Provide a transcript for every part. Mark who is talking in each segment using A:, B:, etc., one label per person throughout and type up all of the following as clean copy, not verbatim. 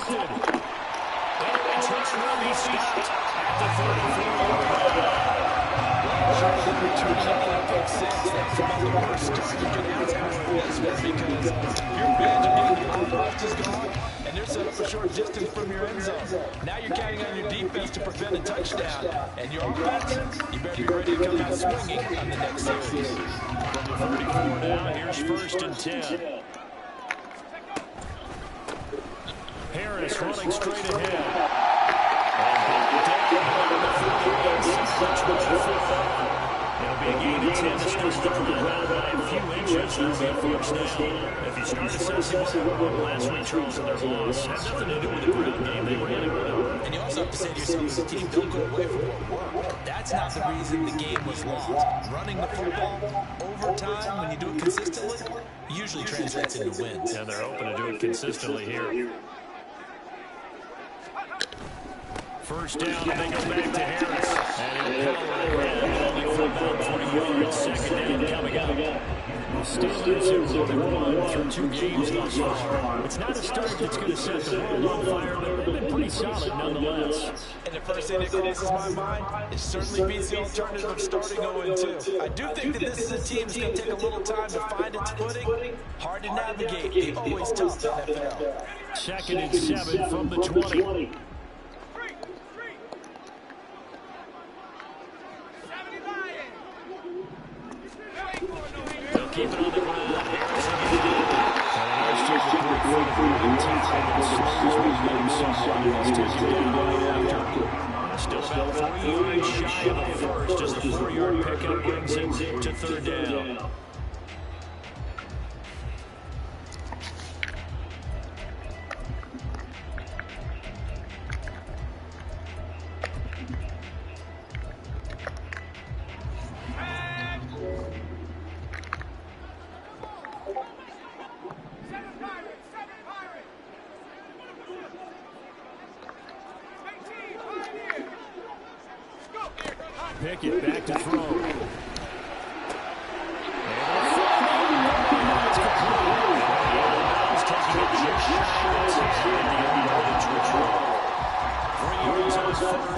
A: intercepted. And the return will be stopped at the 34-yard line.
B: That's about the worst start you can ask for in this one because your advantage of getting the ball first is gone, and they're set up a short distance from your end zone. Now you're counting on your defense to prevent a touchdown, and your offense, you better be ready to come out swinging on the next series.
A: From the 34 now, here's 1st and 10. Harris running straight ahead. It'll be a gain of 10 to start the drive by a few inches. That'll be a first down. If you start assessing last week, Charles, and their loss, had nothing to do with the ground game. They ran it well.
B: And you also have to say to yourself as a team, don't go away from what worked. That's not the reason the game was lost. Running the football over time, when you do it consistently, usually translates into wins.
A: And they're hoping to do it consistently here. First down, and they go back to Harris. And he'll power ahead, only for about 20 yards. Second down coming up. Steelers have really won through 2 games thus far. It's not a start that's going to set the world on fire, but they've been pretty solid nonetheless.
B: And the first thing that crosses my mind, it certainly beats the alternative of starting 0-2. I do think that this is a team that's going to take a little time to find its footing. Hard to navigate. They always tough NFL.
A: 2nd and 7 from the 20. Keep it on the ground. Still about 4 yards shy of the first as the 4-yard pickup brings it to 3rd down. Pickett back to throw.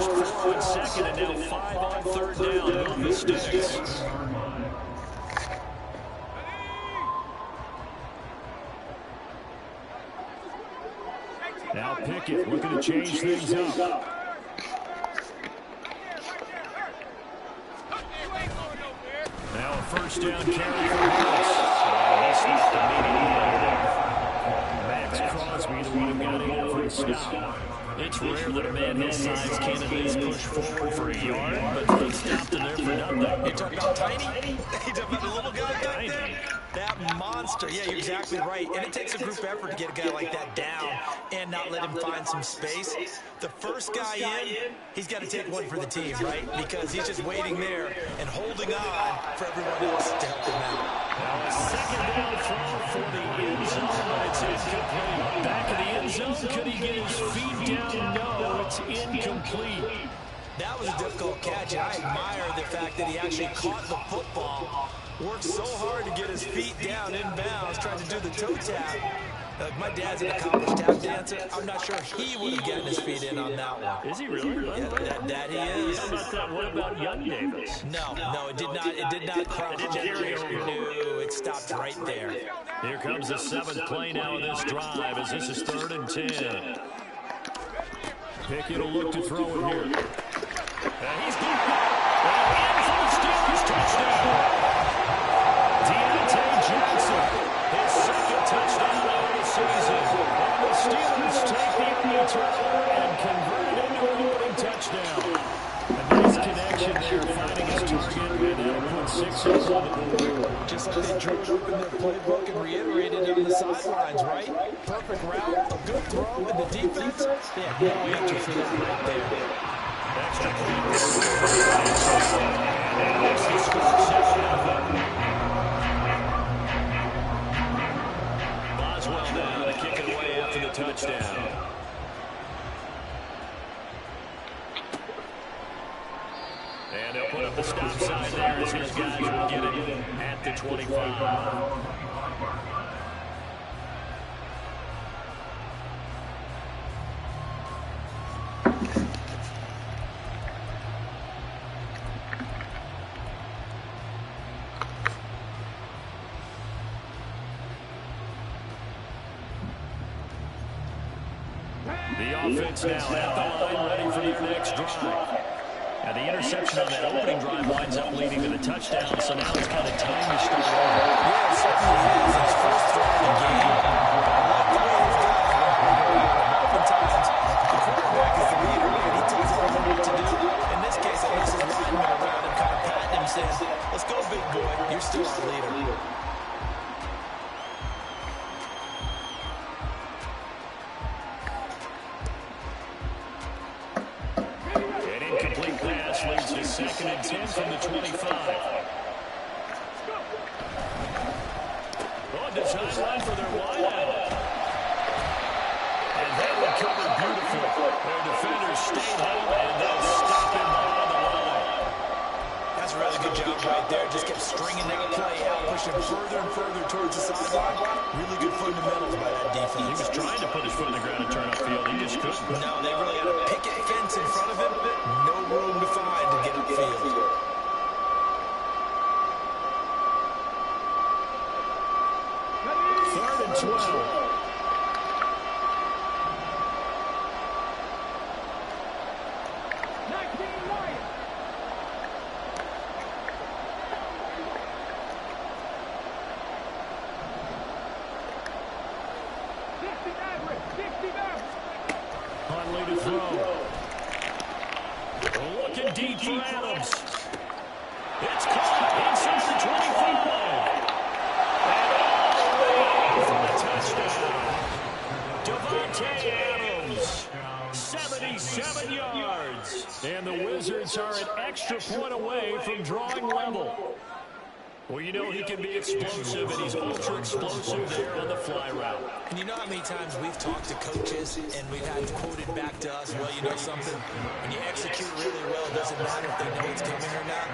A: First, 4 on second, and now 5 on 3rd down. No mistakes. Now Pickett looking to change things up. Now a first down carry for Harris. He stopped immediately. Max Crosby, the one who got in for a stop. It's rare that a man his size can't at least push forward for a yard, but he stopped him there for nothing.
B: You talking about tiny? You talking about the little guy back there? That monster. Yeah, you're exactly right. And it takes a group effort to get a guy like that down and not let him find some space. The first guy in, he's got to take one for the team, right? Because he's just waiting there and holding on for everyone else to help him out.
A: Now a second down throw for the end zone, but it's incomplete. Back in the end zone, could he get his feet down? No, it's incomplete.
B: That was a difficult catch, and I admire the fact that he actually caught the football, worked so hard to get his feet down inbounds, trying to do the toe tap. My dad's an accomplished tap dancer. I'm not sure he would have gotten his feet in on that one.
A: Is he really?
B: Yeah, that he is.
A: How about that? What about Young Davis?
B: No, it did not. It did not cross.
A: It didn't carry over.
B: No, it stopped right there.
A: Here comes the 7th play now of this drive as this is 3rd and 10. Pickett will look to throw it here. And he's deep. And in for the Steelers touchdown. Deontay Johnson, his 2nd touchdown of the season. And the Steelers take the return and convert it into a winning touchdown. A nice connection there, finding his target, and that'll put 6 on the board.
B: Just like they drew it up in their playbook and reiterated it on the sidelines, right? Perfect route, a good throw, and the defense, yeah, no answer for that right there.
A: Extra Boswell now to kick it away after the touchdown. And they'll put up the stop sign there as his guys will get it at the 25. The offense now at the line, ready for their next drive. And the interception on that opening drive winds up leading to the touchdown, so now it's kind of time to start over.
B: Yeah, it certainly is. His first throw of the game. I like the way these guys work when you're leading. Oftentimes, the quarterback is the leader, and he tells everyone what to do. In this case, at least his linemen around him kind of patting him, saying, let's go, big boy. You're still our leader.
A: Leads to 2nd and 10 from the 25. On design line for their wideout. And that recovered beautifully. Their defenders stay home, and they'll stop him on the line.
B: That's a really good job right there. Just kept stringing that play out, pushing further and further towards the sideline. Really good fundamentals by that defense.
A: He was trying to put his foot in the ground and turn upfield. He just couldn't.
B: No, they really had a picket fence in front of him. No room to find to get upfield.
A: Third and 12. Huntley to throw. Looking deep for Adams. It's caught inside the 25. And all the way for the touchdown. Devontae Adams, 77 yards. And the Wizards are an extra point away from drawing level. Well, you know he can be explosive, and he's ultra-explosive there on the fly route.
B: And you know how many times we've talked to coaches, and we've had quoted back to us, well, you know something? When you execute really well, it doesn't matter if they know it's coming or not.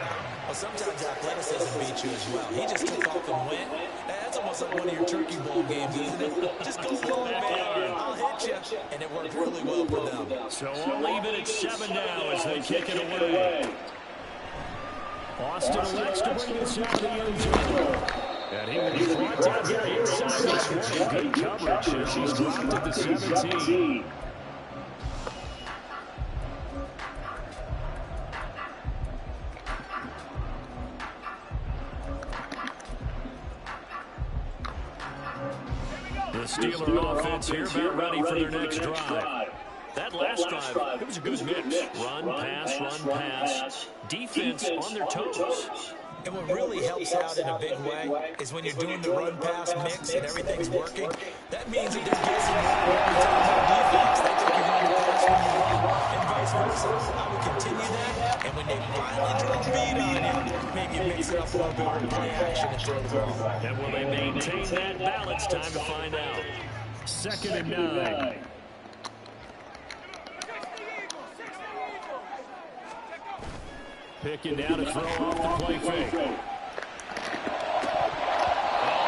B: Well, sometimes athleticism beats you as well. He just took off and went. That's almost like one of your turkey bowl games, isn't it? Just go long, man. I'll hit you. And it worked really well for them.
A: So we'll leave it at 7 now as they kick it away. Austin elects to bring this out of the end zone. And he will be brought down here inside this one. Good coverage. She's dropped at the 17. The Steeler offense here about ready for their next drive. That last drive, it was a good mix. Run, pass. Defense on their toes.
B: And what really helps out in a big way is when you're doing the run-pass mix and everything's working, that means that they're guessing every time on defense. They think you're going to pass when you run, and vice versa. I would continue that, and when they finally draw a beat on you, maybe you mix it up a little bit with play action and throw the ball.
A: And will they maintain that balance? Time to find out. 2nd and 9. Picking down to throw off the play fake. Oh,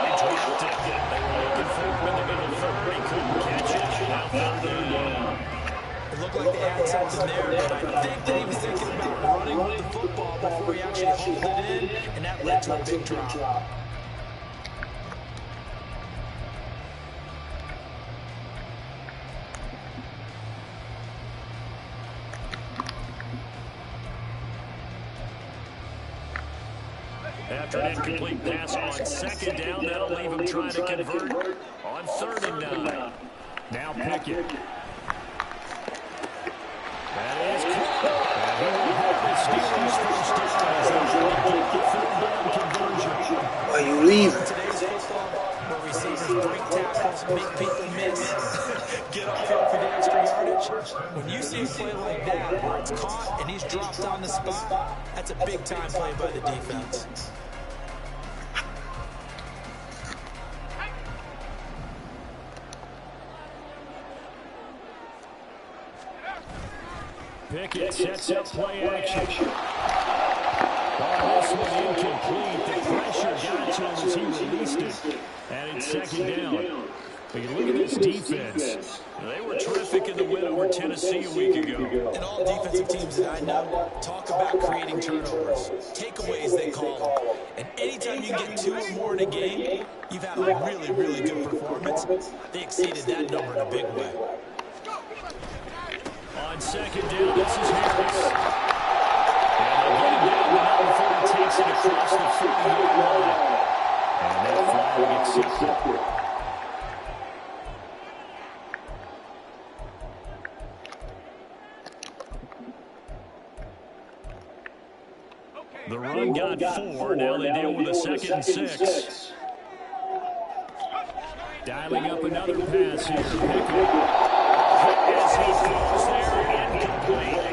A: he dropped it. They were looking for him in the middle third. He couldn't catch it. Now 3rd and 1.
B: It looked like they had something there, but I think that he was thinking about running with the football before he actually hauled it in, and that led to a big drop.
A: After an incomplete pass on 2nd down, that'll leave him trying to convert on 3rd and 9. Now Pickett. That is caught. And he will have the Steelers first down as they complete the 3rd down conversion.
C: Why you leaving?
B: Today's football, where receivers break tackles, make people miss, get off field for the extra yardage. When you see a play like that, where it's caught and he's dropped on the spot, that's a big-time play by the defense.
A: Pickett sets up play action. Oh, this one incomplete. The pressure got to him as he released it. And it's 2nd down. But you look at this defense. They were terrific in the win over Tennessee a week ago.
B: And all defensive teams that I know talk about creating turnovers. Takeaways, they call them. And anytime you get 2 or more in a game, you've had a really, really good performance. They exceeded that number in a big way.
A: second down. This is Harris. And they'll get him down, but not before he takes it across the 40-yard line. And that flag accepted. The run got 4. Now they deal with a 2nd and 6. Dialing up another pass here. Pickett. As he throws there, incomplete.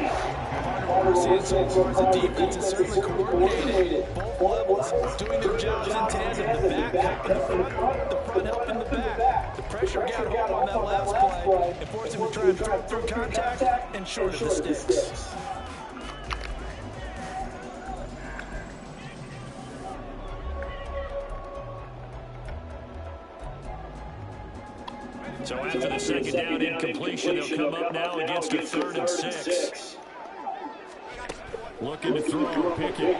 B: Seeing so far as the defense is certainly coordinated. Both levels doing their jobs in tandem. The back helping the front helping the back. The pressure got home on that last play and forced him to try and throw through contact and short of the sticks.
A: So after the 2nd down incompletion, they'll come up now against a 3rd and 6. Looking to throw, Pickett.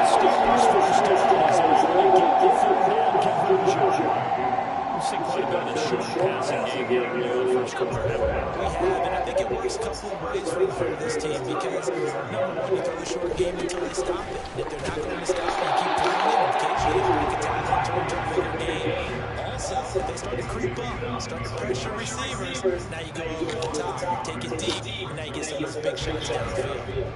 A: Steelers first down as they try to get the 3rd down conversion. We've seen quite a bit of short passing game here in the first quarter, haven't we?
B: We have, and I think it works a couple of ways for this team because, number one, you throw the short game until they stop it. And if they're not going to stop it, you keep playing it, and occasionally you break a tackle and turn into a bigger game. Also, if they start to creep up, start to pressure receivers, now you go over the top, take it deep, and now you get some of those big shots down the field.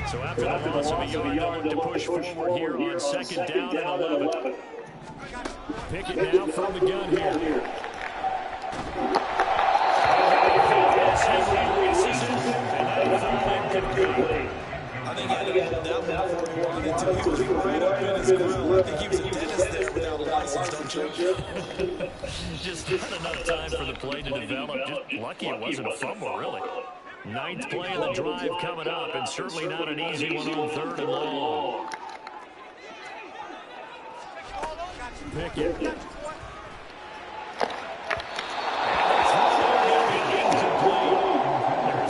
A: So after the loss of a yard to push forward here on 2nd down and 11. Pickett now from the gun here. Yes, he releases it, and that was incomplete.
B: I think he had to hold that one before he wanted to. He was right up in his grill. I think he was a dentist there without a license, don't you?
A: Just not enough time for the play to develop. Just lucky it wasn't a fumble, really. 9th play of the drive coming up, and certainly not an easy one on 3rd and long. Pickett. There's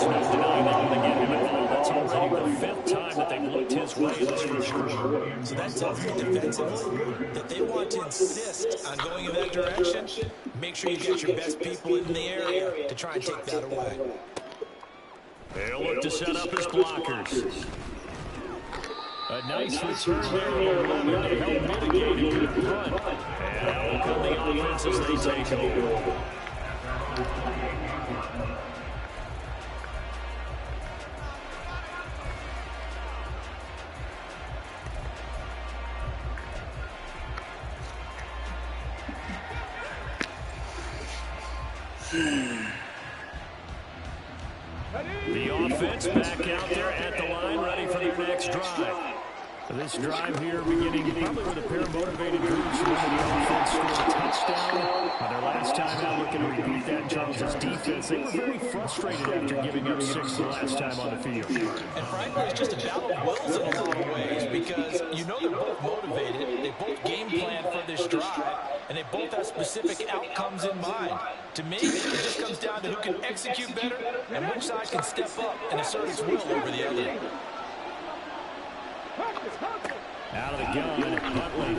A: no denying they're going to get him involved. That's already the 5th time that they've looked his way in this first quarter.
B: So that tells me defensively that they want to insist on going in that direction. Make sure you get your best people in the area to try and take that away.
A: They'll look to set up his blockers. A nice return there on 11 to help mitigate it to the front. And out will come the offense as they take over. The offense back out there at the line, ready for their next drive. This drive here beginning probably with a pair of motivated groups. Remember the offense scored a touchdown on their last time out, looking to repeat that in terms of defense. They were very frustrated after giving up 6 the last time on the field.
B: And frankly, it's just a battle of wills in a lot of ways because you know they're both motivated, they both game plan for this drive, and they both have specific outcomes in mind. To me, it just comes down to who can execute better and which side can step up and assert its will over the other.
A: Out of the gun, Huntley.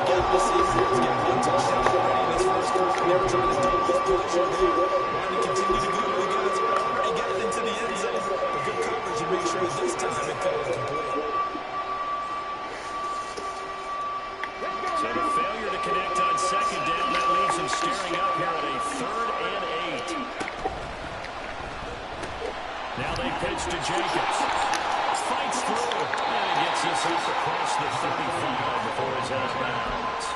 B: Again, the Seahawks get one touchdown already in this first quarter. They're trying to take this position there. Wanting to continue to go to the guys. Already got it into the end zone. But good coverage to make sure this time it goes complete.
A: So the failure to connect on 2nd down, that leaves him staring up here at a 3rd and 8. Now they pitch to Jacobs. Fights through. And he gets this up across the 35 before he's out of bounds.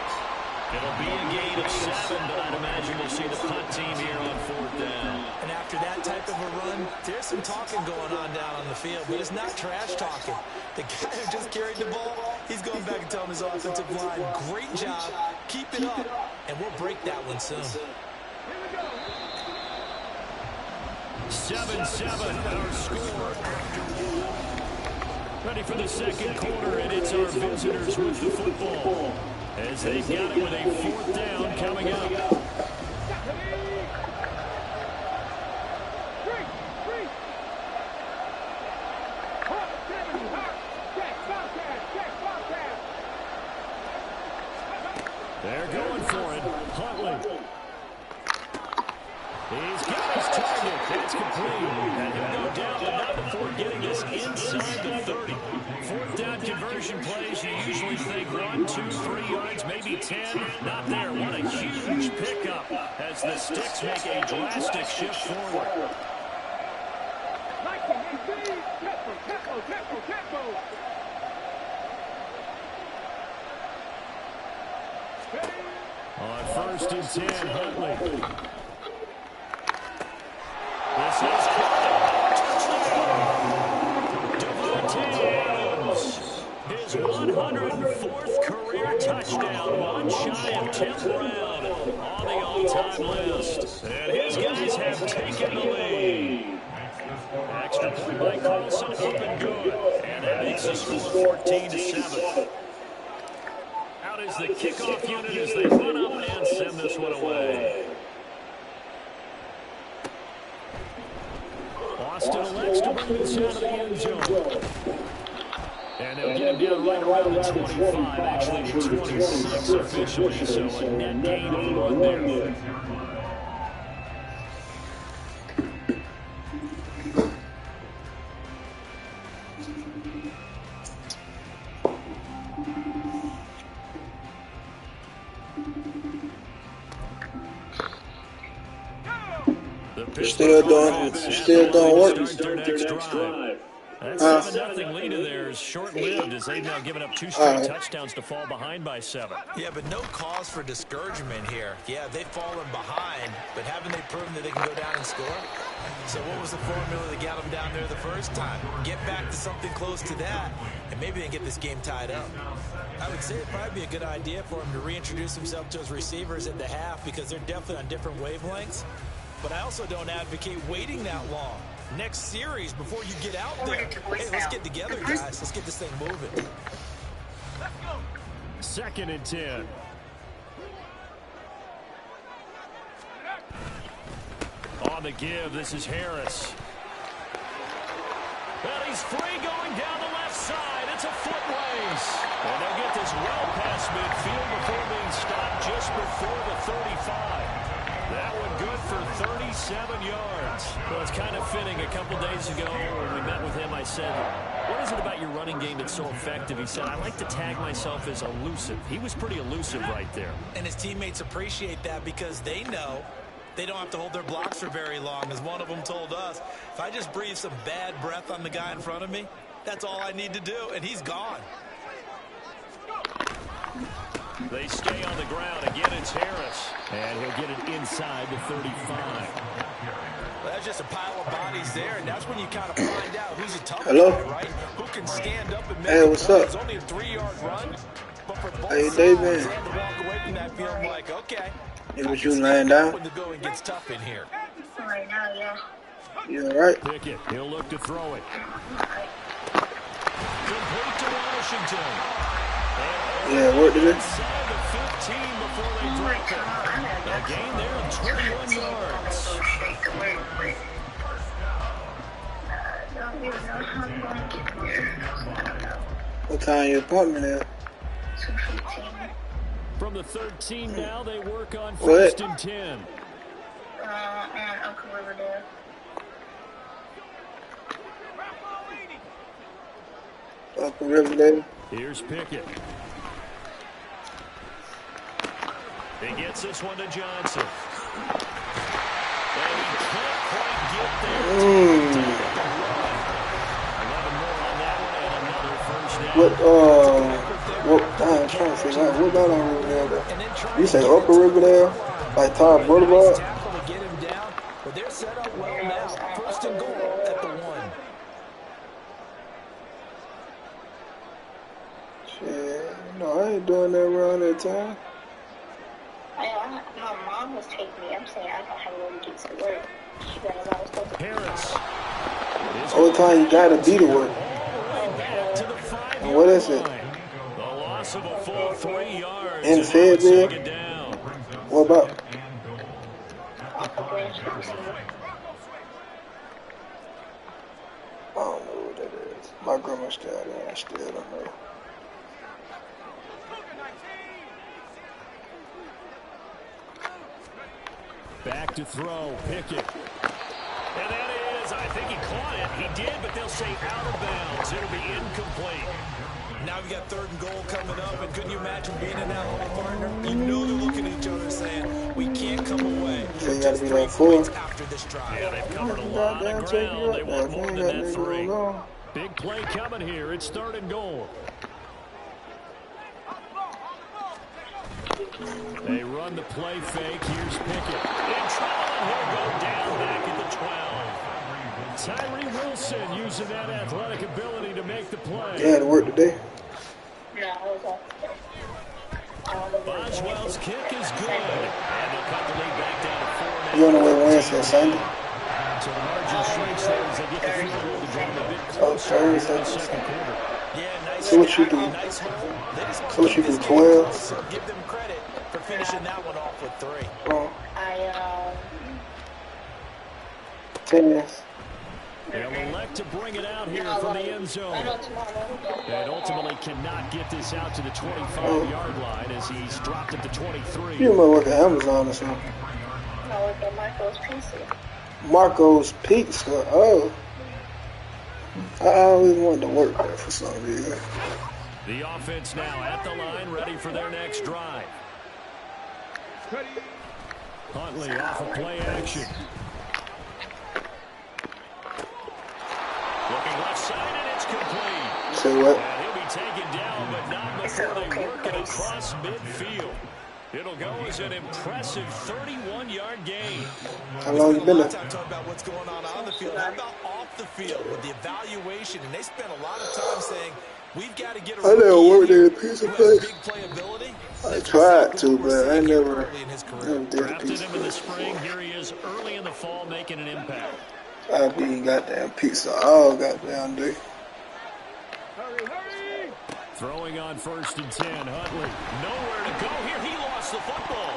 A: It'll be a gain of 7, but I'd imagine we'll see the punt team here on 4th down.
B: And after that type of a run, there's some talking going on down on the field, but it's not trash talking. The guy who just carried the ball, he's going back and telling his offensive line, great job, keep it up, and we'll break that one soon.
A: 7-7 our score. Ready for the second quarter, and it's our visitors with the football as they've got it with a 4th down coming up. They're going for it. Huntley. He's got his target. That's complete. And he'll go down, but not before getting this inside the 30. 4th down conversion plays, you usually think 1, 2, 3 yards, maybe 10. Not there. What a huge pickup as the Sticks make a drastic shift forward. On 1st and 10, Huntley. This is his 104th career touchdown, one shy of Tim Brown on the all-time list. And his guys have taken the lead. Extra point by Carlson, up and good. And that makes the score 14-7. Out is the kickoff unit as they run up and send this one away. Austin elects to bring this out of the end zone. And they'll get him down right around the 25, actually the 26 officially, so a net gain of 1 there.
C: Still doing work.
A: That 7-0 lead of theirs short-lived as they've now given up 2 straight touchdowns to fall behind by 7.
B: Yeah, but no cause for discouragement here. Yeah, they've fallen behind, but haven't they proven that they can go down and score? So what was the formula that got them down there the first time? Get back to something close to that, and maybe they can get this game tied up. I would say it'd probably be a good idea for him to reintroduce himself to his receivers at the half because they're definitely on different wavelengths. But I also don't advocate waiting that long. Next series before you get out there. Hey, let's get together, guys. Let's get this thing moving.
A: Let's go. 2nd and 10. On the give, this is Harris. Well, he's free going down the left side. It's a foot race. And they'll get this well past midfield before being stopped just before the 35. That one good for 37 yards. Well, it's kind of fitting. A couple days ago when we met with him, I said, what is it about your running game that's so effective? He said, I like to tag myself as elusive. He was pretty elusive right there.
B: And his teammates appreciate that because they know they don't have to hold their blocks for very long. As one of them told us, if I just breathe some bad breath on the guy in front of me, that's all I need to do, and he's gone.
A: They stay on the ground. Again, it's Harris. And he'll get it inside the 35.
B: Well, that's just a pile of bodies there, and that's when you kind of find out who's a tough
C: Hello?
B: guy, right? Who can stand up and make
C: Hey, what's up?
B: It's only a 3-yard run, but for both
C: Hey,
B: sides,
C: David.
B: they had to walk away from that field like, okay.
C: Hey, was you laying down?
B: When the going gets tough in here.
D: Right now, yeah.
C: You all right?
A: Pickett, he'll look to throw it. Complete to Washington.
C: Yeah, work today?
A: Inside the 15 before they drop it. A gain there of 21 yards.
C: What time your appointment is?
D: 2:15.
A: From the 13 now, they work on
C: What?
A: 1st and 10.
D: And Uncle Riverdale.
C: Up in Riverdale?
A: Here's Pickett. He gets this one to Johnson. And he can't quite get there. 11 more on that one and another first down.
C: I'm trying to figure out, what about on Riverdale though? You say Upper Riverdale? Like Todd Boulevard?
B: Tackle to get him down, but they're set up well now. 1st and goal at the 1.
C: Shit, no, I ain't doing that around that time.
D: My mom was taking me. I'm saying I don't have a way to get to work. She got a lot of stuff.
A: Harris.
C: All the time you gotta be to work. What is it?
A: The loss of a full 3 yards.
C: In Fayetteville? What about? I don't know what that is. My grandma's still there. I still don't know.
A: Back to throw, Pickett. And that is, I think he caught it. He did, but they'll say out of bounds. It'll be incomplete.
B: Now we got 3rd and goal coming up, and couldn't you imagine being in that hole, partner? You know they're looking at each other saying, we can't come away.
C: So you got to be like 4.
B: After this drive.
A: Yeah, they've covered a lot of ground. They want more than that 3. Big play coming here. It's 3rd and goal. They run the play fake. Here's Pickett. In trouble, and he'll go down back at the 12. Tyree Wilson using that athletic ability to make the play.
C: You had to work today?
D: No, I was off.
A: Boswell's kick is good. And they'll cut the lead back down to 4.
C: You on the way Wednesday and Sunday?
A: So the margin shrinks there as they get the field goal to draw them a bit closer in the second quarter.
C: So what you do? So what you do, 12?
B: Give them credit for finishing that one off with 3.
C: Oh.
D: 10.
A: They'll elect to bring it out here from the end zone. And ultimately cannot get this out to the 25-yard line as he's dropped at the 23.
C: You might work at Amazon or something.
D: I work at Marco's Pizza.
C: Marco's Pizza? Oh. I always wanted to work there for some reason.
A: The offense now at the line, ready for their next drive. Huntley off of play action. Looking left side, and it's complete.
C: Say what?
A: And he'll be taken down, but not before they work it across midfield. It'll go as an impressive 31-yard gain.
C: How long you been there?
B: Talk about what's going on the field. How about off the field with the evaluation? And they spent a lot of time saying, we've got to get a
C: I never worked at a pizza place.
B: big playability.
C: I tried to, but I never did a
A: Drafted
C: pizza
A: him in the
C: place.
A: spring. Here he is early in the fall making an impact.
C: I've been goddamn pizza all goddamn day.
A: Throwing on 1st and 10. Huntley nowhere to go here. He lost the football.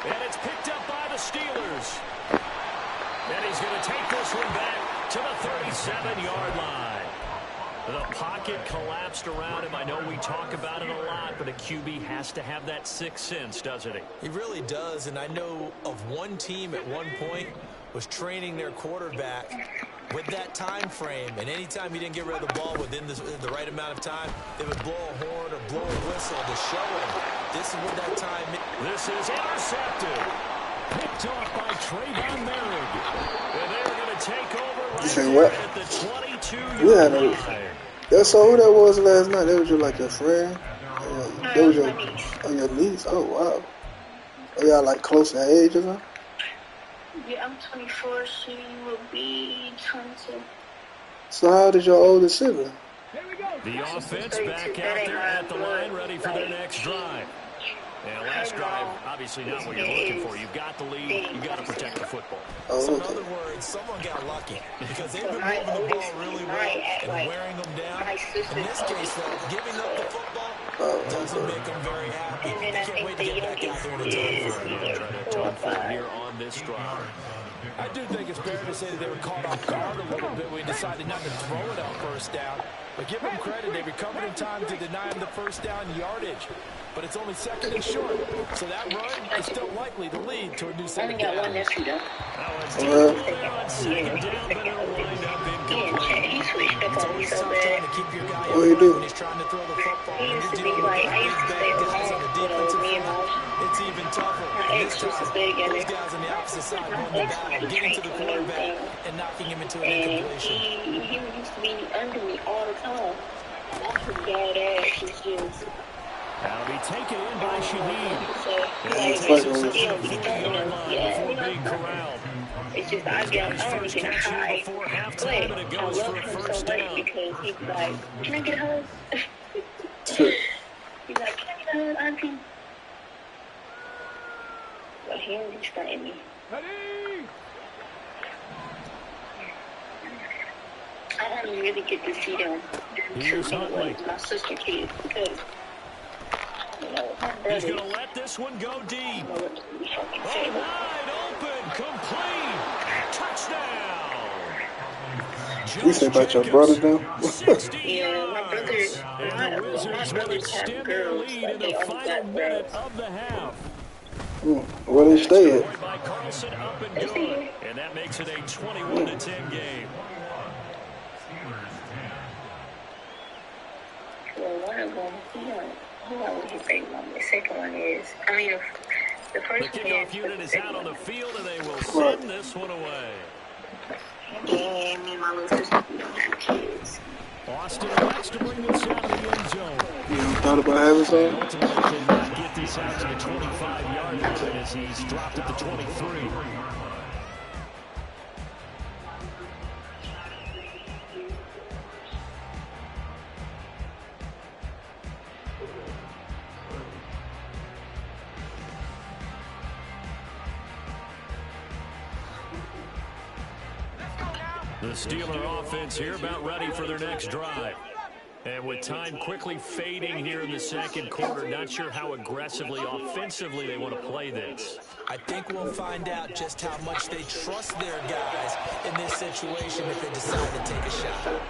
A: And it's picked up by the Steelers. And he's going to take this one back to the 37-yard line. The pocket collapsed around him. I know we talk about it a lot, but a QB has to have that sixth sense, doesn't he?
B: He really does, and I know of one team at one point was training their quarterback with that time frame, and anytime he didn't get rid of the ball within the right amount of time, they would blow a horn or blow a whistle to show him this is what that time is.
A: This is intercepted. Picked off by Trayvon Merrick. And they're going to take over right at the 22-yard line.
C: That's all who that was last night. That was your, like, your friend? That was your niece? Oh, wow. Are y'all, like, close in age or something?
D: Yeah, I'm 24. She will be 22.
C: So how old is your oldest sibling?
A: The offense back out there at the line, ready for their next drive. And last drive, obviously not what you're looking for. You've got the lead. You've got to protect the football.
B: So in other words, someone got lucky because they've been moving the ball really well and wearing them down. In this case, though, giving up the football doesn't make them very happy. They can't wait to get back out there and atone for it.
A: Try to atone for it here on this drive.
B: I do think it's fair to say that they were caught off guard a little bit when we decided not to throw it on 1st down. But give them credit, they recovered in time to deny him the 1st down yardage. But it's only 2nd and short. So that run is still likely to lead to a new 2nd down.
A: On 2nd down, but it'll wind up incomplete.
B: It's always tough trying to keep your guy
C: What do you do?
B: when he's trying to throw the football.
D: He used to be like, I used to stay
B: guys on the defensive
D: me and
B: front. It's even tougher.
D: my
B: This
D: ex used to
B: time,
D: stay together.
B: those guys on the opposite side won the battle, getting to the quarterback and knocking him into an
D: And
B: incompletion.
D: he used to be under me all the time. That's his bad ass. He's just...
A: That'll be taken in by Shaheed.
D: So,
A: And he
D: like,
A: takes us
C: Fucking
A: up to the 50-yard line before being
D: know,
A: corralled.
D: it's just I
A: His
D: don't
A: first
D: get
A: catch here
D: high.
A: before
D: But
A: halftime, and it
D: I
A: goes
D: love
A: for a
D: him so
A: first
D: much
A: down.
D: because he's like, can I get a hug? He's like, can I get a hug, auntie? But he ain't stunting me. I I don't really get to see them too anyway. My sister kids because my brother.
A: He's going to let this one go deep. Oh, wide open, complete, touchdown.
C: You say about your brother now?
D: Yeah, my brothers have girls, but they only got girls.
C: Where they stay at?
A: And that makes it a 21-10 game.
D: Well, one of them, who knows his second one? The second one is, the first one is.
A: The kickoff unit is out on the field, and they will send this one away.
D: And me and my little sister, we don't have kids.
A: Austin elects to bring this out of the end zone.
C: You ever thought about having some?
A: Ultimately could not get this out to the 25-yard line as he's dropped at the 23. The Steeler offense here about ready for their next drive. And with time quickly fading here in the second quarter, not sure how aggressively, offensively they want to play this.
B: I think we'll find out just how much they trust their guys in this situation if they decide to take a shot.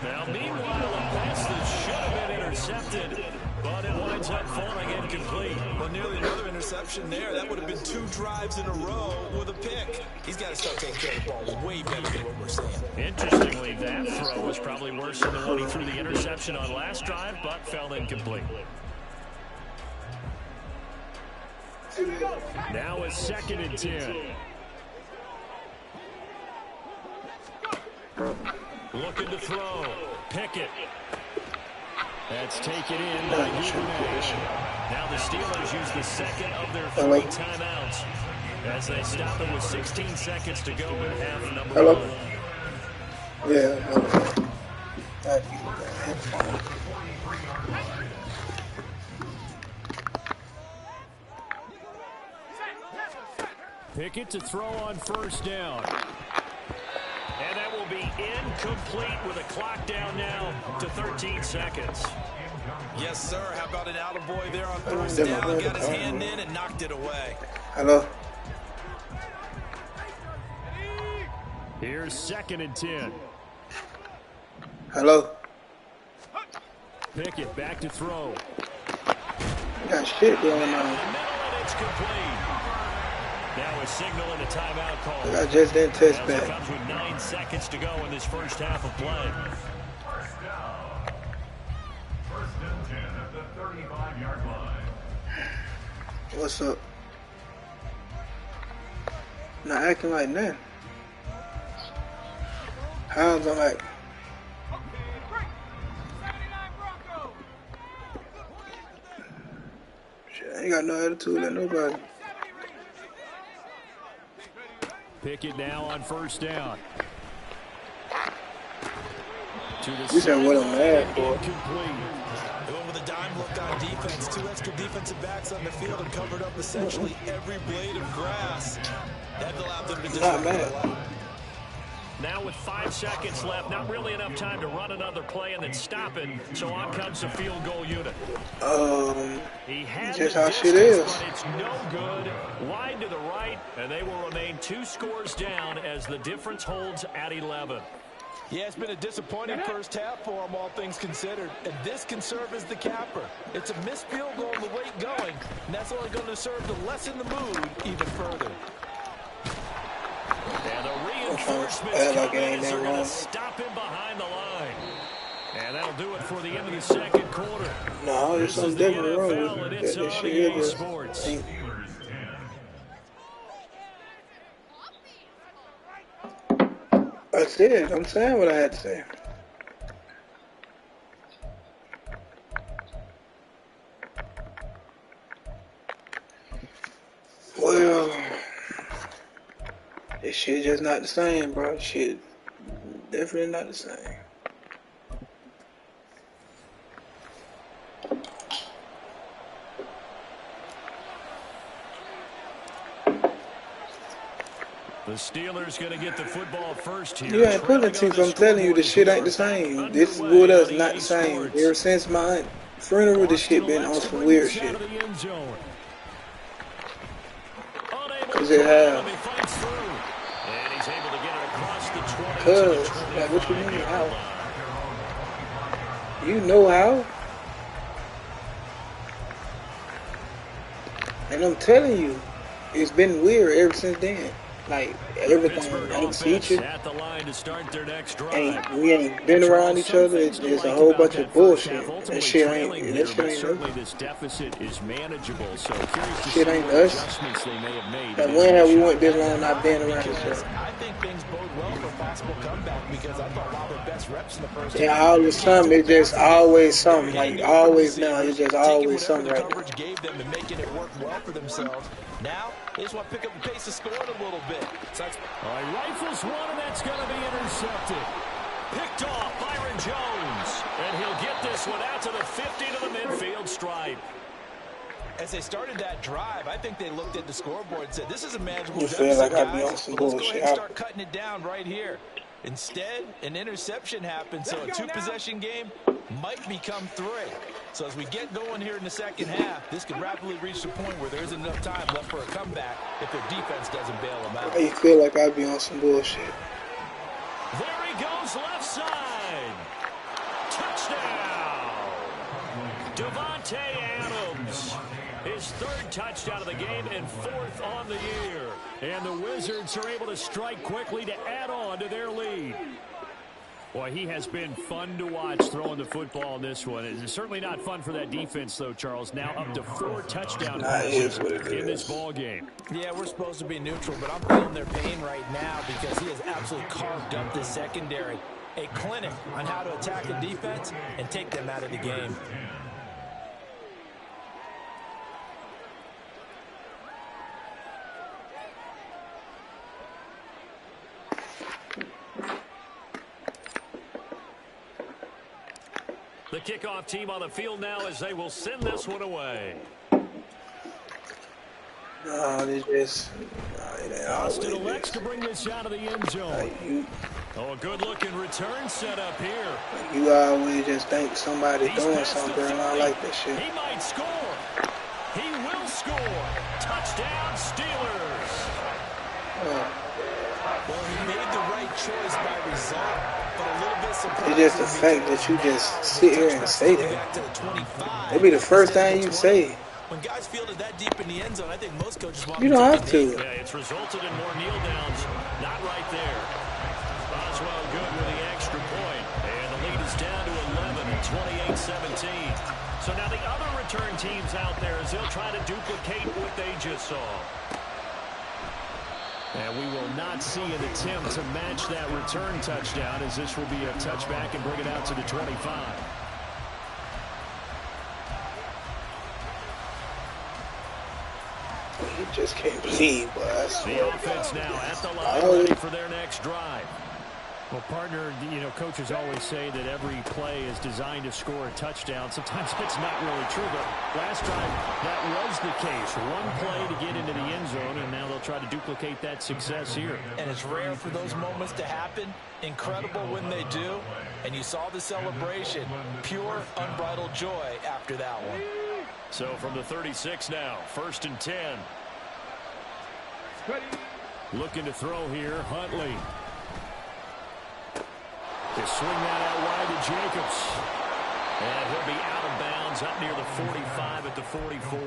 A: Now, meanwhile, a pass that should have been intercepted, but it winds up falling incomplete.
B: Well, nearly another interception there. That would have been 2 drives in a row with a pick. He's got to start taking care of the ball way better than what we're seeing.
A: Interestingly, that throw was probably worse than the one he threw the interception on last drive, but fell incomplete. Now a 2nd and 10. Looking to throw. Pickett. That's taken in by Duvernay. Now the Steelers use the second of their 3 timeouts as they stop it with 16 seconds to go in half number 1.
C: Yeah.
A: Pickett to throw on 1st down. And that will be incomplete with a clock down now to 13 seconds.
B: Yes, sir. How about an attaboy there on 1st down? Got his hand in and knocked it away.
C: Hello.
A: Here's 2nd and 10.
C: Hello.
A: Pickett back to throw.
C: Got shit going on.
A: And it's complete. Now a signal and a timeout call.
C: I just didn't test
A: As
C: back.
A: it comes with 9 seconds to go in this first half of play.
E: First and 10 at the 35-yard line.
C: What's up? Not acting like that. How's I'm acting? Shit, I ain't got no attitude like nobody.
A: Pickett now on 1st down.
C: You said what I'm mad for.
B: They went with a dime look on defense. 2 extra defensive backs on the field and covered up essentially every blade of grass. That allowed them to just
C: Not mad.
A: Now with 5 seconds left, not really enough time to run another play and then stop it. So on comes the field goal unit.
C: He
A: had
C: just
A: the
C: how shit
A: distance,
C: is.
A: but it's no good. Wide to the right, and they will remain 2 scores down as the difference holds at 11.
B: Yeah, it's been a disappointing first half for them, all things considered. And this can serve as the capper. It's a missed field goal in the late going, and that's only going to serve to lessen the mood even further.
A: And the reinforcements coming are going to stop him behind the line. And that'll do it for the end of the second quarter.
C: No, there's something different wrong
A: NFL,
C: with
A: and it's
C: this
A: on
C: shit.
A: EA Sports.
C: I said, I'm saying what I had to say. Well, this shit just not the same, bro. Shit, definitely not the same.
A: The Steelers going to get the football first here.
C: You ain't pulling teeth. I'm telling you, the shit ain't the same. This wood us not the same. Ever since my aunt funeral, this shit been on some weird shit. Cause it have. Cause, like, what you mean, how? You know how? And I'm telling you, it's been weird ever since then. Like, everything ain't featured. We ain't been around each other. It's just a whole bunch of bullshit. That shit ain't us. Shit ain't us. And when have we went this long not been around each other?
B: I think things bode well for a possible comeback because I thought a lot of their best reps in the first half.
C: Yeah, always something. It's just always something. Like, always now. It's just always something right now.
B: Gave them and making it work well for themselves. Now, they just want to pick up the pace of scoring a little bit. So that's...
A: All right, rifles one, and that's going to be intercepted. Picked off Byron Jones. And he'll get this one out to the 50 to the midfield stripe.
B: As they started that drive, I think they looked at the scoreboard and said, this is a manageable
C: You feel like I'd be on some bullshit.
B: Let's go ahead and start cutting it down right here. Instead, an interception happened, so a two-possession game might become three. So as we get going here in the second half, this could rapidly reach the point where there isn't enough time left for a comeback if their defense doesn't bail them out.
C: You feel like I'd be on some bullshit.
A: There he goes, left side. Touchdown. Devontae Adams. His third touchdown of the game and fourth on the year. And the Wizards are able to strike quickly to add on to their lead. Boy, he has been fun to watch throwing the football in this one. It's certainly not fun for that defense, though, Charles. Now up to 4 touchdown passes in this ball game.
B: Yeah, we're supposed to be neutral, but I'm feeling their pain right now because he has absolutely carved up the secondary. A clinic on how to attack the defense and take them out of the game.
A: The kickoff team on the field now as they will send this one away.
C: No, they just...
A: Austin elects to bring this out of the end zone. Oh, a good-looking return set up here.
C: You always just think somebody doing something, and I like that shit.
A: He might score. He will score. Touchdown, Steelers.
B: Well, he made the right choice by result, but a little bit surprised.
C: It's just the fact that you just sit here and say that. It'll be the first thing you say.
B: When guys fielded that deep in the end zone, I think most coaches want
C: you don't have to.
A: Yeah, it's resulted in more kneel downs. Not right there. Boswell good with the extra point. And the lead is down to 11 at 28-17. So now the other return teams out there as they'll try to duplicate what they just saw. And we will not see an attempt to match that return touchdown as this will be a touchback and bring it out to the 25.
C: You just can't believe, but that's
A: the offense now at the line ready for their next drive. Well, partner, you know, coaches always say that every play is designed to score a touchdown. Sometimes it's not really true, but last drive that was the case. One play to get into the end zone, and now they'll try to duplicate that success here.
B: And it's rare for those moments to happen. Incredible when they do. And you saw the celebration. Pure, unbridled joy after that one.
A: So from the 36 now, 1st and 10. Looking to throw here, Huntley. They swing that out wide to Jacobs. And he'll be out of bounds up near the 45 at the 44.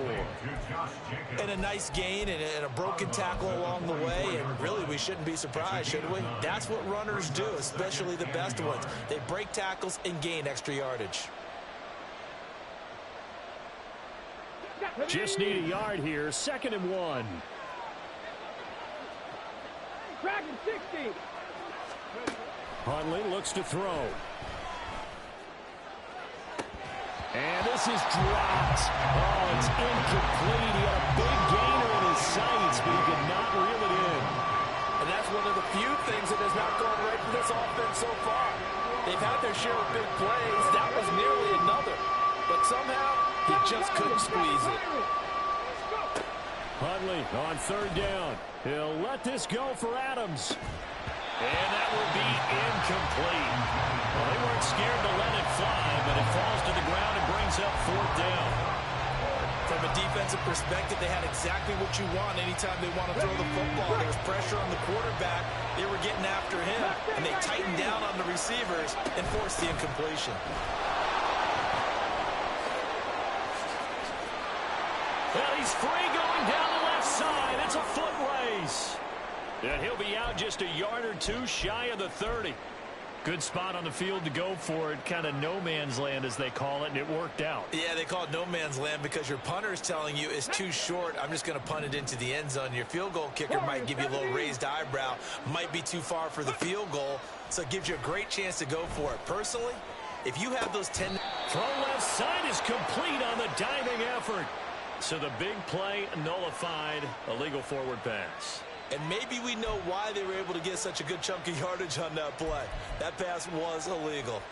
B: And a nice gain and a broken tackle along the way. And really, we shouldn't be surprised, should we? That's what runners do, especially the best ones. They break tackles and gain extra yardage.
A: Just need a yard here. 2nd and 1.
F: Dragon 60.
A: Huntley looks to throw. And this is dropped. Oh, it's incomplete. He had a big gainer in his sights, but he could not reel it in.
B: And that's one of the few things that has not gone right for this offense so far. They've had their share of big plays. That was nearly another. But somehow, he just couldn't squeeze it.
A: Huntley on third down. He'll let this go for Adams. And that will be incomplete. Well, they weren't scared to let it fly, but it falls to the ground and brings up fourth down.
B: From a defensive perspective, they had exactly what you want anytime they want to throw the football. There was pressure on the quarterback. They were getting after him, and they tightened down on the receivers and forced the incompletion.
A: Well, he's free going down the left side. It's a foot race. And he'll be out just a yard or two shy of the 30. Good spot on the field to go for it. Kind of no man's land, as they call it, and it worked out.
B: Yeah, they call it no man's land because your punter is telling you it's too short. I'm just going to punt it into the end zone. Your field goal kicker might give you a little raised eyebrow. Might be too far for the field goal, so it gives you a great chance to go for it. Personally, if you have those 10...
A: Throw left side is complete on the diving effort. So the big play nullified, a legal forward pass.
B: And maybe we know why they were able to get such a good chunk of yardage on that play. That pass was illegal.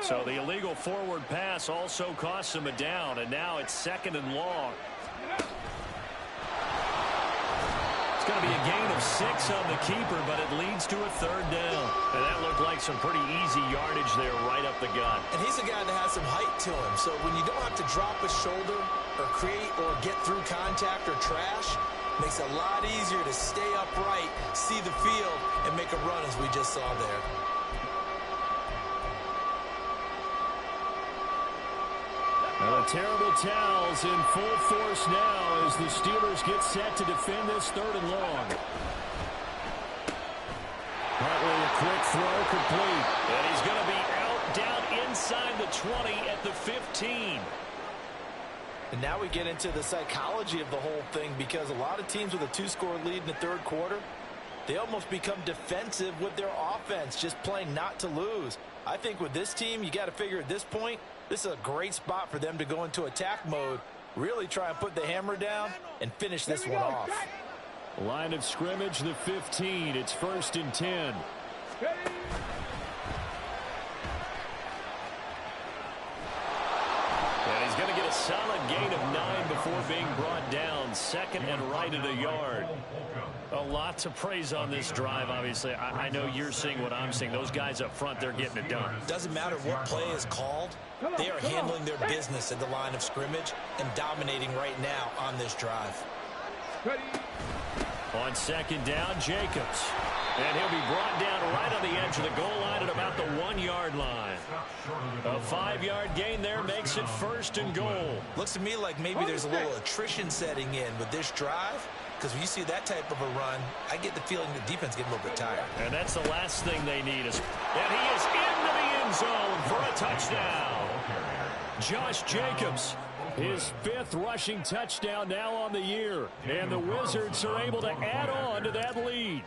A: So the illegal forward pass also costs him a down, and now it's 2nd and long. It's going to be a gain of 6 on the keeper, but it leads to a 3rd down. And that looked like some pretty easy yardage there right up the gut.
B: And he's a guy that has some height to him, so when you don't have to drop a shoulder or create or get through contact or trash, makes it a lot easier to stay upright, see the field, and make a run as we just saw there.
A: The terrible towels in full force now as the Steelers get set to defend this 3rd and long. Huntley, a quick throw complete. And he's going to be out down inside the 20 at the 15.
B: And now we get into the psychology of the whole thing, because a lot of teams with a 2-score lead in the 3rd quarter, they almost become defensive with their offense, just playing not to lose. I think with this team, you got to figure at this point, this is a great spot for them to go into attack mode, really try and put the hammer down and finish this one off.
A: Line of scrimmage, the 15. It's 1st and 10. And he's going to get a solid gain of 9 before being brought down. 2nd and right at a yard. A lot to praise on this drive, obviously. I know you're seeing what I'm seeing. Those guys up front, they're getting it done.
B: Doesn't matter what play is called. They are handling their business at the line of scrimmage and dominating right now on this drive.
A: On 2nd down, Jacobs. And he'll be brought down right on the edge of the goal line at about the 1-yard line. A 5-yard gain there makes it 1st and goal.
B: Looks to me like maybe there's a little attrition setting in with this drive, because when you see that type of a run, I get the feeling the defense getting a little bit tired.
A: And that's the last thing they need. And he is into the end zone for a touchdown. Josh Jacobs, his 5th rushing touchdown now on the year. And the Wizards are able to add on to that lead.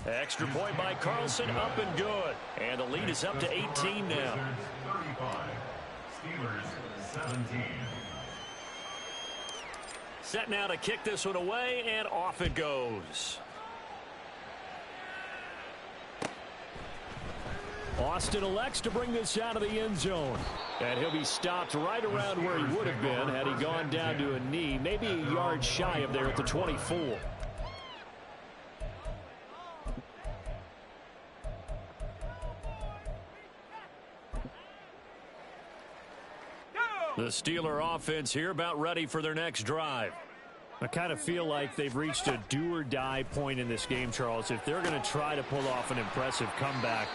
A: Extra point by Carlson, up and good. And the lead is up to 18 now.
E: 35. Steelers 17.
A: Set now to kick this one away, and off it goes. Austin elects to bring this out of the end zone. And he'll be stopped right around where he would have been had he gone down to a knee, maybe a yard shy of there at the 24. The Steeler offense here about ready for their next drive. I kind of feel like they've reached a do-or-die point in this game, Charles. If they're going to try to pull off an impressive comeback,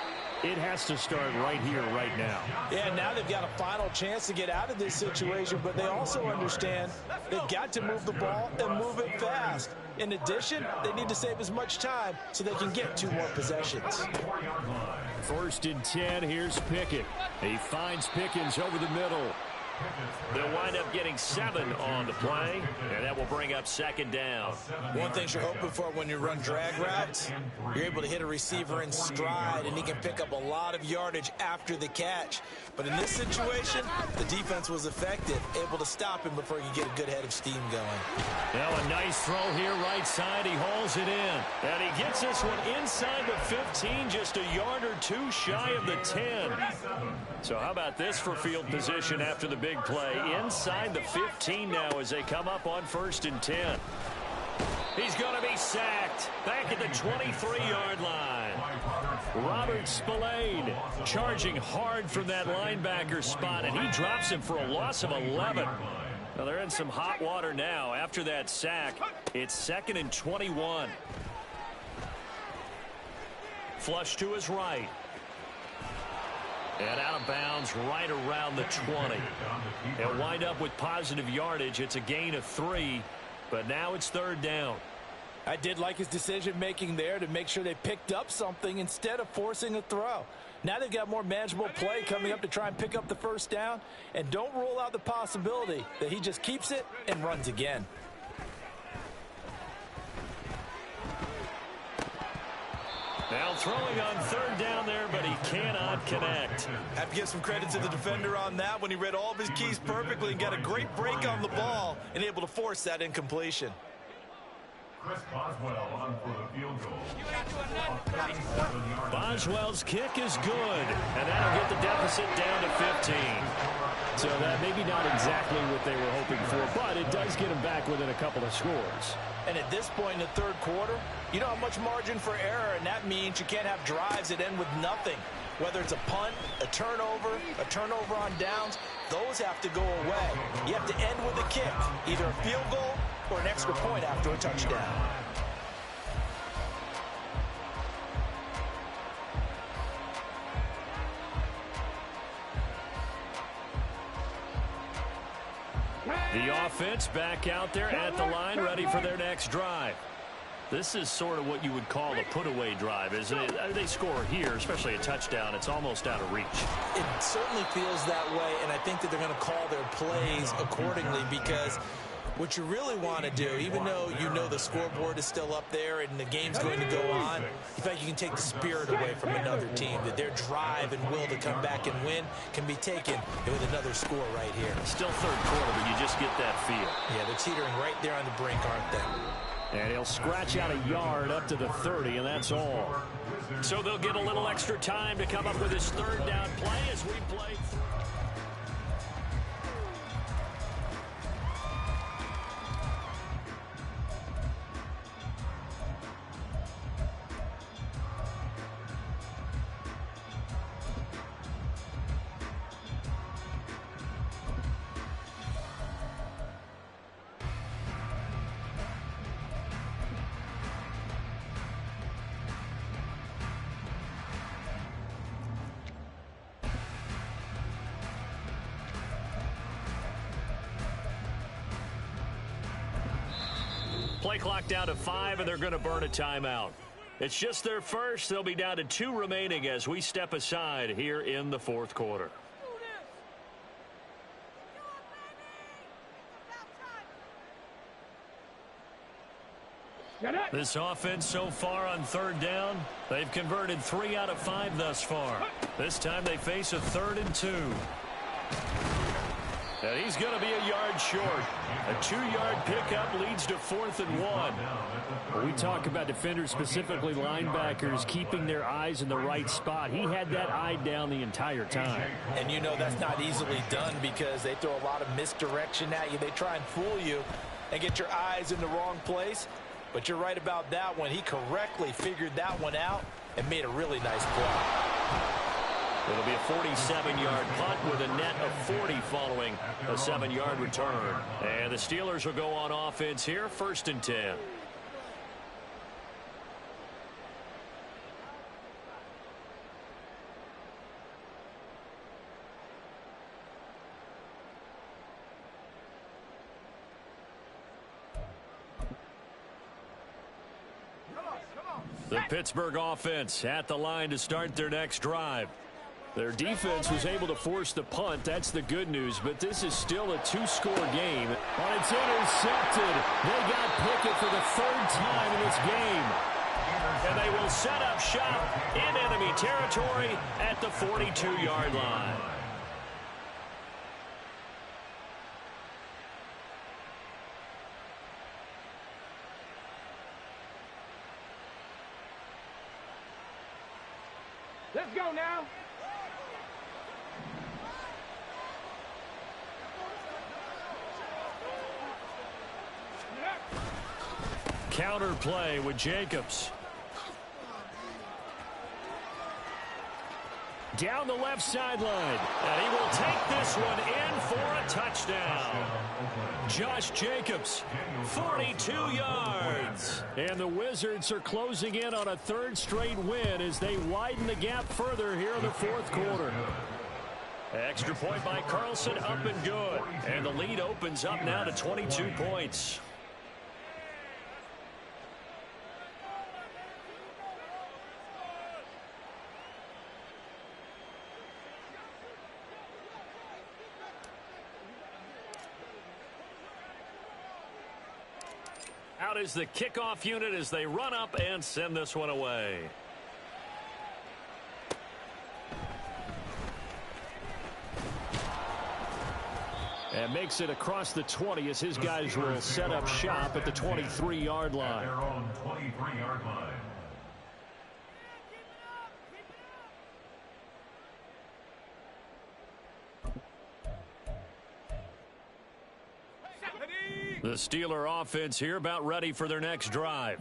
A: it has to start right here, right now.
B: Yeah, now they've got a final chance to get out of this situation, but they also understand they've got to move the ball and move it fast. In addition, they need to save as much time so they can get 2 more possessions.
A: 1st and 10, here's Pickett. He finds Pickens over the middle. They'll wind up getting 7 on the play, and that will bring up second down.
B: One thing you're hoping for when you run drag routes, you're able to hit a receiver in stride, and he can pick up a lot of yardage after the catch. But in this situation, the defense was effective, able to stop him before he could get a good head of steam going.
A: Now a nice throw here right side. He hauls it in. And he gets this one inside the 15, just a yard or two shy of the 10. So how about this for field position after the big play? Inside the 15 now as they come up on 1st and 10. He's going to be sacked back at the 23-yard line. Robert Spillane charging hard from that linebacker spot, and he drops him for a loss of 11. Well, they're in some hot water now after that sack. It's 2nd and 21. Flush to his right. And out of bounds right around the 20. They'll wind up with positive yardage. It's a gain of 3, but now it's 3rd down.
B: I did like his decision-making there to make sure they picked up something instead of forcing a throw. Now they've got more manageable play coming up to try and pick up the 1st down, and don't rule out the possibility that he just keeps it and runs again.
A: Now throwing on 3rd down there, but he cannot connect.
B: Have to give some credit to the defender on that when he read all of his keys perfectly and got a great break on the ball and able to force that incompletion.
E: Chris Boswell on for the field goal.
A: Boswell's kick is good, and that'll get the deficit down to 15. So that maybe not exactly what they were hoping for, but it does get them back within a couple of scores.
B: And at this point in the 3rd quarter, you don't have much margin for error, and that means you can't have drives that end with nothing. Whether it's a punt, a turnover on downs, those have to go away. You have to end with a kick, either a field goal or an extra point after a touchdown.
A: The offense back out there at the line, ready for their next drive. This is sort of what you would call a put-away drive, isn't it? They score here, especially a touchdown. It's almost out of reach.
B: It certainly feels that way, and I think that they're going to call their plays accordingly because what you really want to do, even though you know the scoreboard is still up there and the game's going to go on, in fact, you can take the spirit away from another team, that their drive and will to come back and win can be taken with another score right here.
A: Still 3rd quarter, but you just get that feel.
B: Yeah, they're teetering right there on the brink, aren't they?
A: And he'll scratch out a yard up to the 30, and that's all. So they'll get a little extra time to come up with his 3rd down play as we play. Play clock down to 5, and they're going to burn a timeout. It's just their first. They'll be down to 2 remaining as we step aside here in the 4th quarter. This offense so far on 3rd down, they've converted 3 out of 5 thus far. This time they face a 3rd and 2. And he's going to be a yard short. A 2-yard pickup leads to 4th and 1. When we talk about defenders, specifically linebackers, keeping their eyes in the right spot, he had that eye down the entire time.
B: And you know that's not easily done because they throw a lot of misdirection at you. They try and fool you and get your eyes in the wrong place. But you're right about that one. He correctly figured that one out and made a really nice play.
A: It'll be a 47-yard punt with a net of 40 following a 7-yard return. And the Steelers will go on offense here, 1st and 10. The Pittsburgh offense at the line to start their next drive. Their defense was able to force the punt. That's the good news, but this is still a two-score game. And it's intercepted. They got Pickett for the third time in this game. And they will set up shop in enemy territory at the 42-yard line.
F: Let's go now.
A: Counter play with Jacobs. Down the left sideline. And he will take this one in for a touchdown. Josh Jacobs, 42 yards. And the Wizards are closing in on a third straight win as they widen the gap further here in the fourth quarter. Extra point by Carlson, up and good. And the lead opens up now to 22 points. Out is the kickoff unit as they run up and send this one away. And makes it across the 20 as his guys will set up shop at the 23-yard line.
E: Their own 23-yard line.
A: The Steeler offense here about ready for their next drive.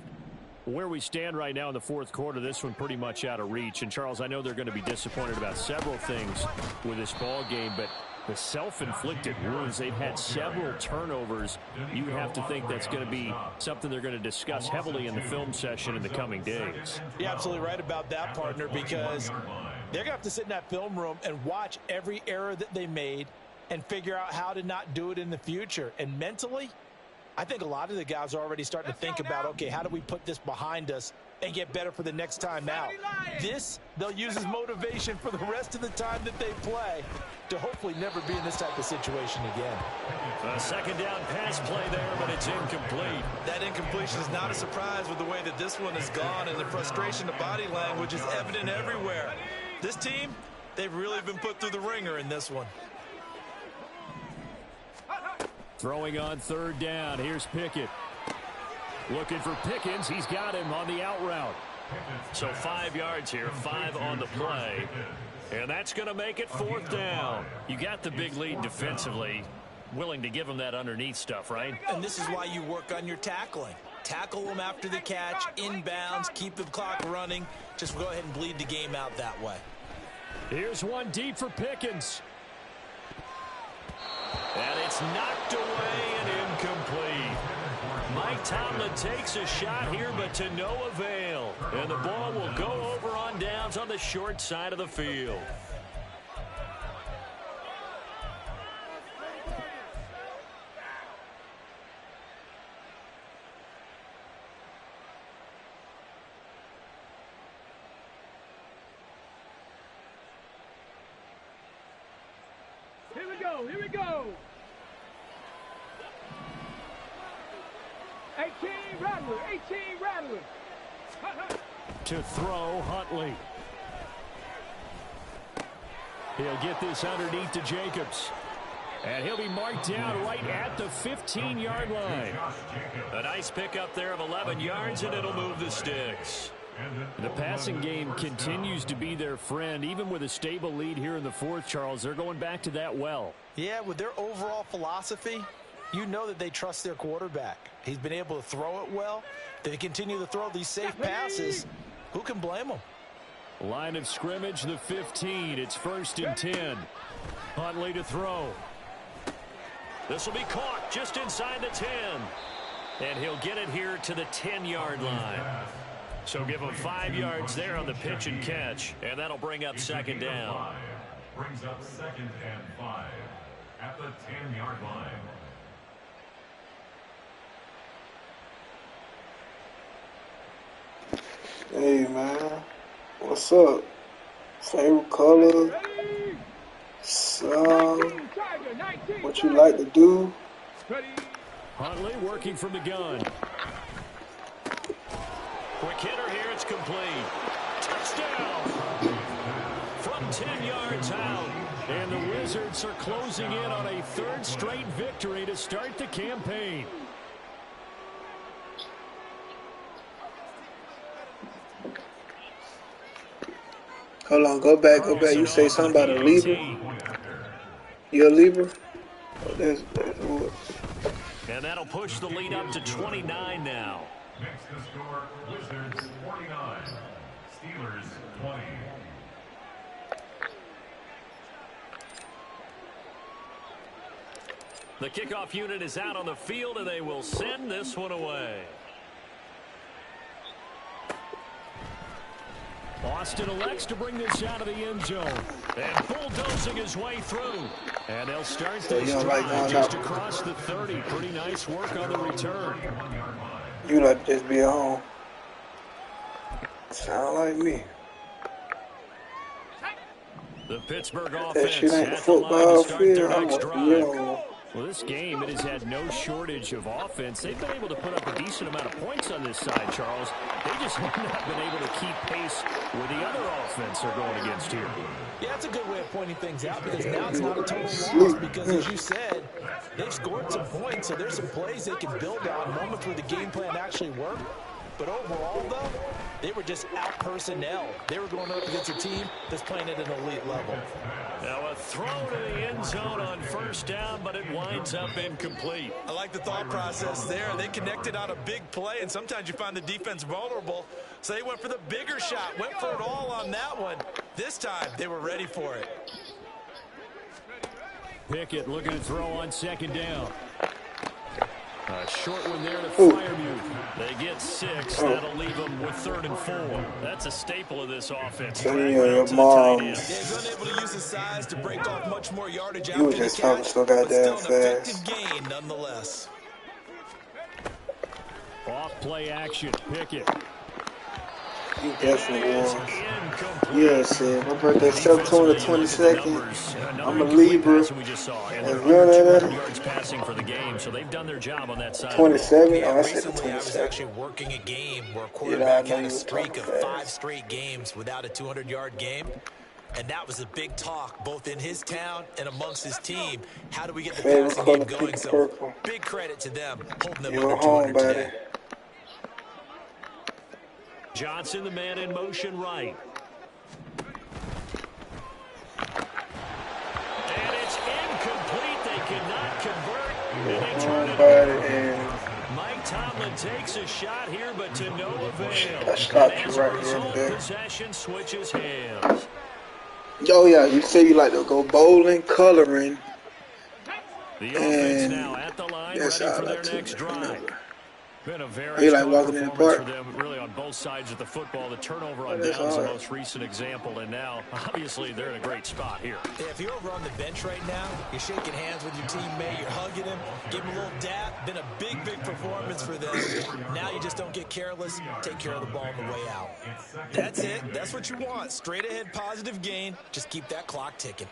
A: Where we stand right now in the fourth quarter, this one pretty much out of reach. And, Charles, I know they're going to be disappointed about several things with this ball game, but the self-inflicted wounds, they've had several turnovers. You would have to think that's going to be something they're going to discuss heavily in the film session in the coming days.
B: You're absolutely right about that, partner, because they're going to have to sit in that film room and watch every error that they made and figure out how to not do it in the future. And mentally, I think a lot of the guys are already starting to think about, okay, how do we put this behind us and get better for the next time out? This, they'll use as motivation for the rest of the time that they play to hopefully never be in this type of situation again.
A: A second down pass play there, but it's incomplete.
B: That incompletion is not a surprise with the way that this one has gone, and the frustration, the body language is evident everywhere. This team, they've really been put through the ringer in this one.
A: Throwing on third down. Here's Pickett. Looking for Pickens. He's got him on the out route. So 5 yards here, 5 on the play. And that's going to make it fourth down. You got the big lead defensively. Willing to give them that underneath stuff, right?
B: And this is why you work on your tackling. Tackle them after the catch, inbounds, keep the clock running. Just go ahead and bleed the game out that way.
A: Here's one deep for Pickens. And it's knocked away and incomplete. Mike Tomlin takes a shot here, but to no avail. And the ball will go over on downs on the short side of the field.
F: Here we go. Here we go. 18 Rattler. 18 Rattler.
A: To throw, Huntley. He'll get this underneath to Jacobs. And he'll be marked down right at the 15-yard line. A nice pickup there of 11 yards, and it'll move the sticks. The passing game continues to be their friend. Even with a stable lead here in the fourth, Charles, they're going back to that well.
B: Yeah, with their overall philosophy, you know that they trust their quarterback. He's been able to throw it well. They continue to throw these safe passes. Who can blame them?
A: Line of scrimmage, the 15. It's 1st and 10. Huntley to throw. This will be caught just inside the 10. And he'll get it here to the 10-yard line. So give him 5 yards there on the pitch and catch. And that'll bring up second down.
E: Brings up 2nd and 5 at the 10-yard line.
C: Hey, man. What's up? Favorite color?
F: Ready?
C: So,
F: 19 Tiger, 19
C: what you like to do?
F: Ready?
A: Huntley working from the gun. Quick hitter here. It's complete. Touchdown. From 10 yards out. And the Wizards are closing in on a third straight victory to start the campaign.
C: Hold on, go back. You say something about a Libra? You a Libra? Oh, that's Woods.
A: And that'll push the lead up to 29 now.
E: Next to score, Wizards 49, Steelers 20.
A: The kickoff unit is out on the field, and they will send this one away. Austin elects to bring this out of the end zone. And bulldozing his way through. And they'll start this drive just across the 30. Pretty nice work on the return.
C: You like to just be at home. Sound like me.
A: The Pittsburgh
C: That
A: offense
C: shit ain't the
A: at the line
C: football
A: to start their
C: field.
A: next
C: I'm
A: drive.
C: a
A: Well, this game, it has had no shortage of offense. They've been able to put up a decent amount of points on this side, Charles. They just have not been able to keep pace with the other offense they're going against here.
B: Yeah, that's a good way of pointing things out because now it's not a total loss because, as you said, they've scored some points, so there's some plays they can build on, moments where the game plan actually worked. But overall, though, they were just out-personnel. They were going up against a team that's playing at an elite level.
A: Now a throw to the end zone on first down, but it winds up incomplete.
B: I like the thought process there. They connected on a big play, and sometimes you find the defense vulnerable. So they went for the bigger shot, went for it all on that one. This time, they were ready for it.
A: Pickett looking to throw on second down. A short one there to Freiermuth. They get 6. That'll leave them with 3rd and 4. That's a staple of this offense.
C: your mom.
B: Yeah, he's unable to use his size to break off much more yardage
C: You
B: after
C: was
B: the
C: just talking
B: catch,
C: so
B: but
C: goddamn
B: still an
C: fast.
B: effective gain nonetheless.
A: Off play action. Pickett.
C: You definitely was. Yeah, sir. My birthday September 22nd. I'm a Libra.
A: And they're over 200 yards passing for the game, so they've done their job on that side.
C: 27? Oh, I said
B: Recently, I was
C: 27.
B: actually working a game where a quarterback
C: Yeah, I know
B: had a
C: you were
B: streak of
C: talking
B: 5
C: fast.
B: straight games without a 200-yard game. And that was a big talk, both in his town and amongst his team. How do we get the
C: Favorite
B: passing
C: color,
B: game going?
C: pink
B: So
C: purple.
B: big credit to them, holding them
C: You're
B: under
C: home,
B: 200
C: buddy.
B: today.
A: Johnson, the man in motion right. And it's incomplete. They cannot convert. And they turn it over. Mike Tomlin takes a shot here, but to no avail.
C: I stopped
A: And
C: you
A: as a
C: right
A: result,
C: there.
A: possession switches hands.
C: Oh, yeah, you say you like to go bowling, coloring.
A: The offense
C: And
A: now at the line,
C: that's
A: ready
C: all
A: for
C: I
A: their
C: took
A: next
C: from
A: drive.
C: that.
A: Been a
C: Are
A: very
C: you like
A: strong
C: walking in the
A: performance
C: park?
A: for them, really on both sides of the football. The turnover on
C: That's
A: downs, the
C: all right.
A: most recent example, and now, obviously, they're in a great spot here.
B: Yeah, if you're over on the bench right now, you're shaking hands with your teammate, you're hugging him, give him a little dap. Been a big, big performance for them. Now you just don't get careless, take care of the ball on the way out. That's it. That's what you want. Straight ahead, positive gain. Just keep that clock ticking.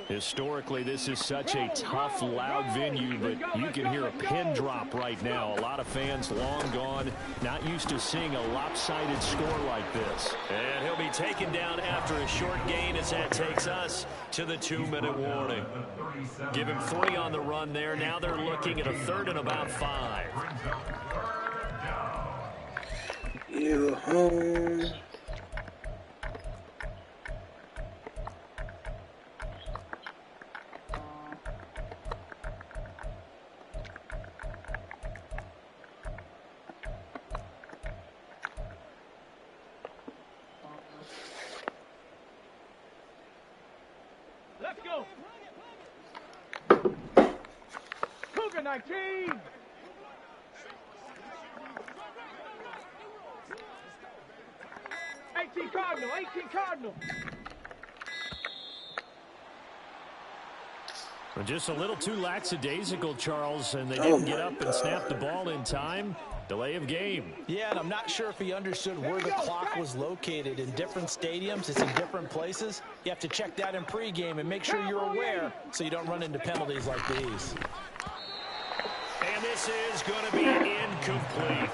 A: Historically, this is such a tough, loud venue, but you can hear a pin drop right now. A lot of fans long gone, not used to seeing a lopsided score like this. And he'll be taken down after a short gain as that takes us to the 2-minute warning. Give him 3 on the run there. Now they're looking at a 3rd and about 5.
C: You're home.
F: Let's go. Cougar 19. Cardinal, 18 Cardinal.
A: Just a little too lackadaisical, Charles, and they didn't get up and snap the ball in time. Delay of game.
B: Yeah, and I'm not sure if he understood where the clock was located. In different stadiums, it's in different places. You have to check that in pregame and make sure you're aware so you don't run into penalties like these.
A: And this is going to be incomplete.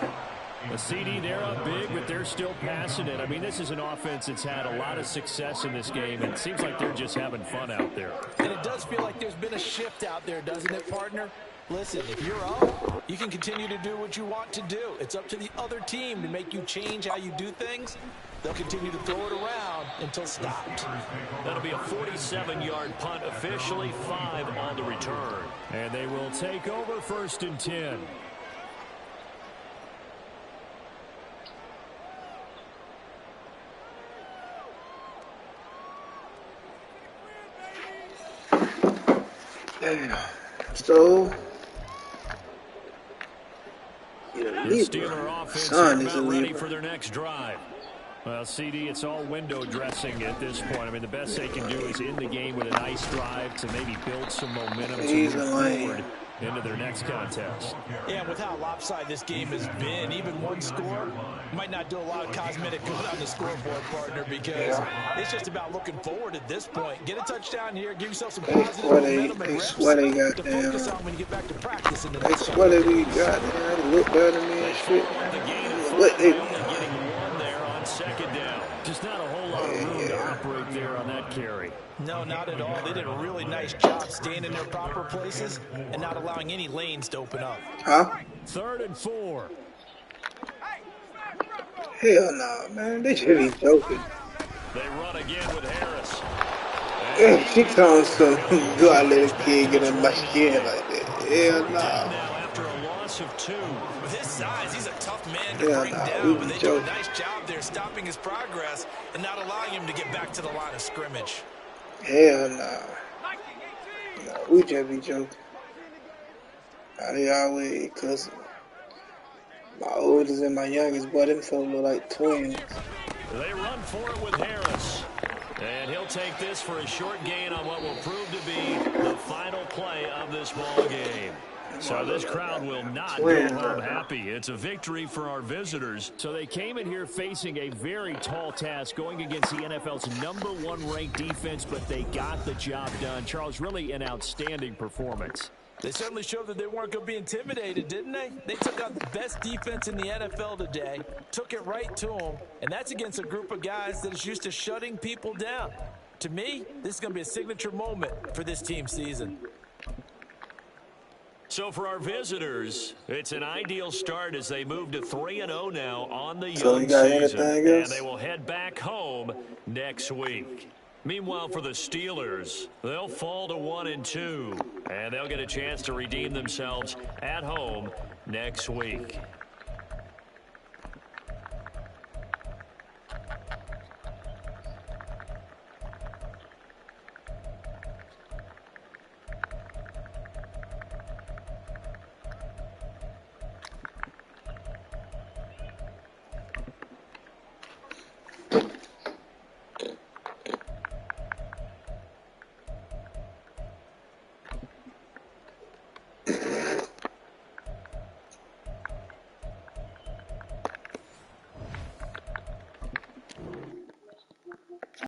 A: The CD, they're up big, but they're still passing it. I mean, this is an offense that's had a lot of success in this game, and it seems like they're just having fun out there.
B: And it does feel like there's been a shift out there, doesn't it, partner? Listen, if you're up, you can continue to do what you want to do. It's up to the other team to make you change how you do things. They'll continue to throw it around until stopped.
A: That'll be a 47-yard punt, officially 5 on the return. And they will take over 1st and 10.
C: So,
A: The Steeler offense is about ready for their next drive. Well, CD, it's all window dressing at this point. I mean, the best they can do is in the game with a nice drive to maybe build some momentum to move forward into their next contest.
B: Yeah, with how lopsided this game has been, even one score might not do a lot of cosmetic good on the scoreboard, partner, because it's just about looking forward at this point. Get a touchdown here, give yourself some positive momentum and reps to focus on when you get back to practice in the next
C: game. We got there. They look better than me and shit.
A: What they getting one there on 2nd down. Just not a whole lot of room to operate there on that carry.
B: No, not at all. They did a really nice job staying in their proper places and not allowing any lanes to open up.
C: Huh?
A: 3rd and 4.
C: Hell no, man. They should be joking.
A: They run again with Harris.
C: Yeah, she comes to go out and let a kid get in my skin like that. Hell no.
A: Now after a loss of 2.
B: With his size, he's a tough man to bring down, but they do a nice job there stopping his progress and not allowing him to get back to the line of scrimmage.
C: Hell no. No, we just be joking. I always, because my oldest and my youngest, boy, them folks look like twins.
A: They run for it with Harris. And he'll take this for a short gain on what will prove to be the final play of this ball game. So this crowd will not go home happy. It's a victory for our visitors. So they came in here facing a very tall task, going against the NFL's #1 ranked defense, but they got the job done. Charles, really an outstanding performance.
B: They certainly showed that they weren't going to be intimidated, didn't they? They took out the best defense in the NFL today, took it right to them, and that's against a group of guys that is used to shutting people down. To me, this is going to be a signature moment for this team's season.
A: So for our visitors, it's an ideal start as they move to 3-0 now on the
C: young season.
A: And they will head back home next week. Meanwhile, for the Steelers, they'll fall to 1-2, and they'll get a chance to redeem themselves at home next week.